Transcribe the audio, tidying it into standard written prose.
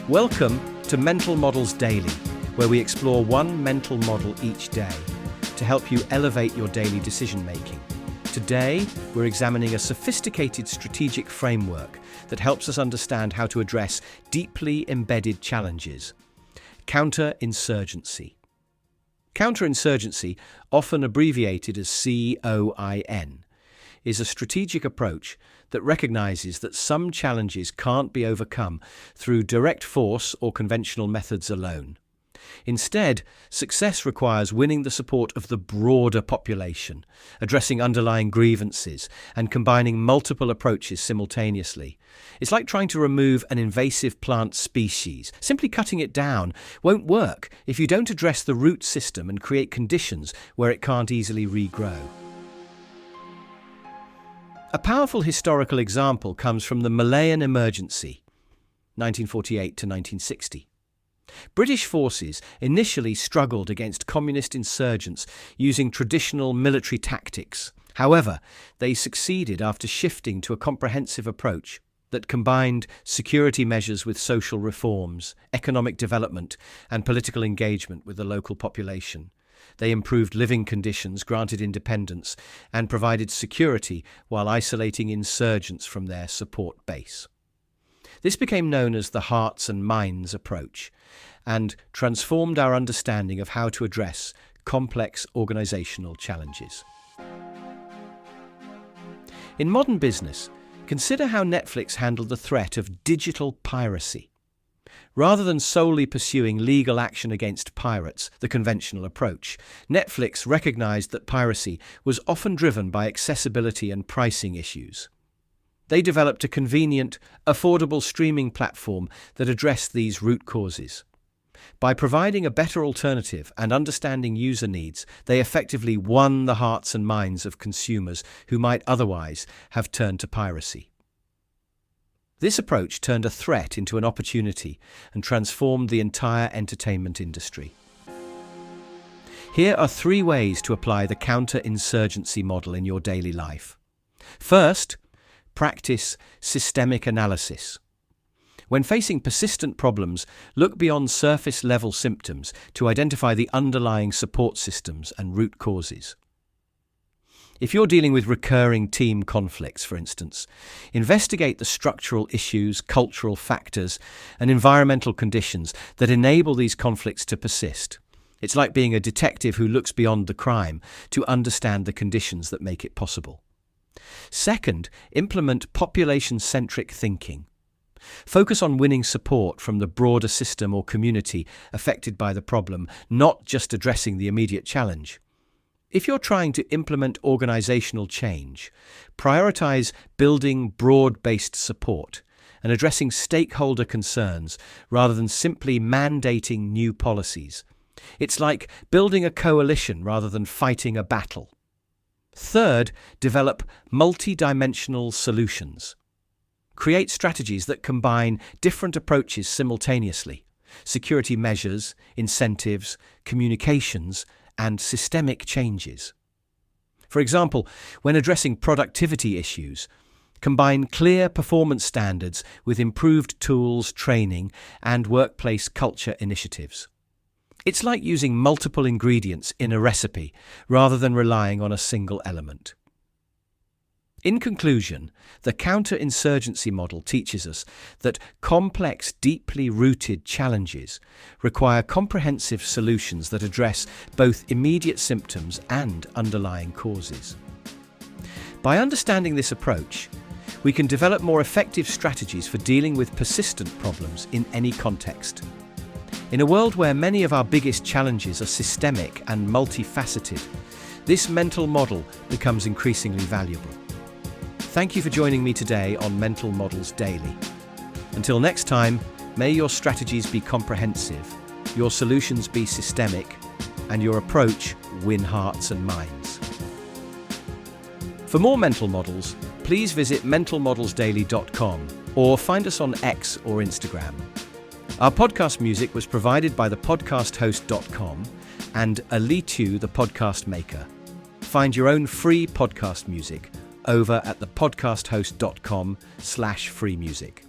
Welcome to Mental Models Daily, where we explore one mental model each day to help you elevate your daily decision-making. Today, we're examining a sophisticated strategic framework that helps us understand how to address deeply embedded challenges. Counter-insurgency. Counter-insurgency, often abbreviated as COIN, is a strategic approach that recognizes that some challenges can't be overcome through direct force or conventional methods alone. Instead, success requires winning the support of the broader population, addressing underlying grievances, and combining multiple approaches simultaneously. It's like trying to remove an invasive plant species. Simply cutting it down won't work if you don't address the root system and create conditions where it can't easily regrow. A powerful historical example comes from the Malayan Emergency, 1948 to 1960. British forces initially struggled against communist insurgents using traditional military tactics. However, they succeeded after shifting to a comprehensive approach that combined security measures with social reforms, economic development, and political engagement with the local population. They improved living conditions, granted independence, and provided security while isolating insurgents from their support base. This became known as the hearts and minds approach and transformed our understanding of how to address complex organizational challenges. In modern business, consider how Netflix handled the threat of digital piracy. Rather than solely pursuing legal action against pirates, the conventional approach, Netflix recognized that piracy was often driven by accessibility and pricing issues. They developed a convenient, affordable streaming platform that addressed these root causes. By providing a better alternative and understanding user needs, they effectively won the hearts and minds of consumers who might otherwise have turned to piracy. This approach turned a threat into an opportunity and transformed the entire entertainment industry. Here are 3 ways to apply the counter-insurgency model in your daily life. First, practice systemic analysis. When facing persistent problems, look beyond surface-level symptoms to identify the underlying support systems and root causes. If you're dealing with recurring team conflicts, for instance, investigate the structural issues, cultural factors, and environmental conditions that enable these conflicts to persist. It's like being a detective who looks beyond the crime to understand the conditions that make it possible. Second, implement population-centric thinking. Focus on winning support from the broader system or community affected by the problem, not just addressing the immediate challenge. If you're trying to implement organizational change, prioritize building broad-based support and addressing stakeholder concerns rather than simply mandating new policies. It's like building a coalition rather than fighting a battle. Third, develop multi-dimensional solutions. Create strategies that combine different approaches simultaneously: security measures, incentives, communications, and systemic changes. For example, when addressing productivity issues, combine clear performance standards with improved tools, training, and workplace culture initiatives. It's like using multiple ingredients in a recipe rather than relying on a single element. In conclusion, the counter-insurgency model teaches us that complex, deeply rooted challenges require comprehensive solutions that address both immediate symptoms and underlying causes. By understanding this approach, we can develop more effective strategies for dealing with persistent problems in any context. In a world where many of our biggest challenges are systemic and multifaceted, this mental model becomes increasingly valuable. Thank you for joining me today on Mental Models Daily. Until next time, may your strategies be comprehensive, your solutions be systemic, and your approach win hearts and minds. For more mental models, please visit mentalmodelsdaily.com or find us on X or Instagram. Our podcast music was provided by thepodcasthost.com and Alitu, the podcast maker. Find your own free podcast music over at thepodcasthost.com/free music.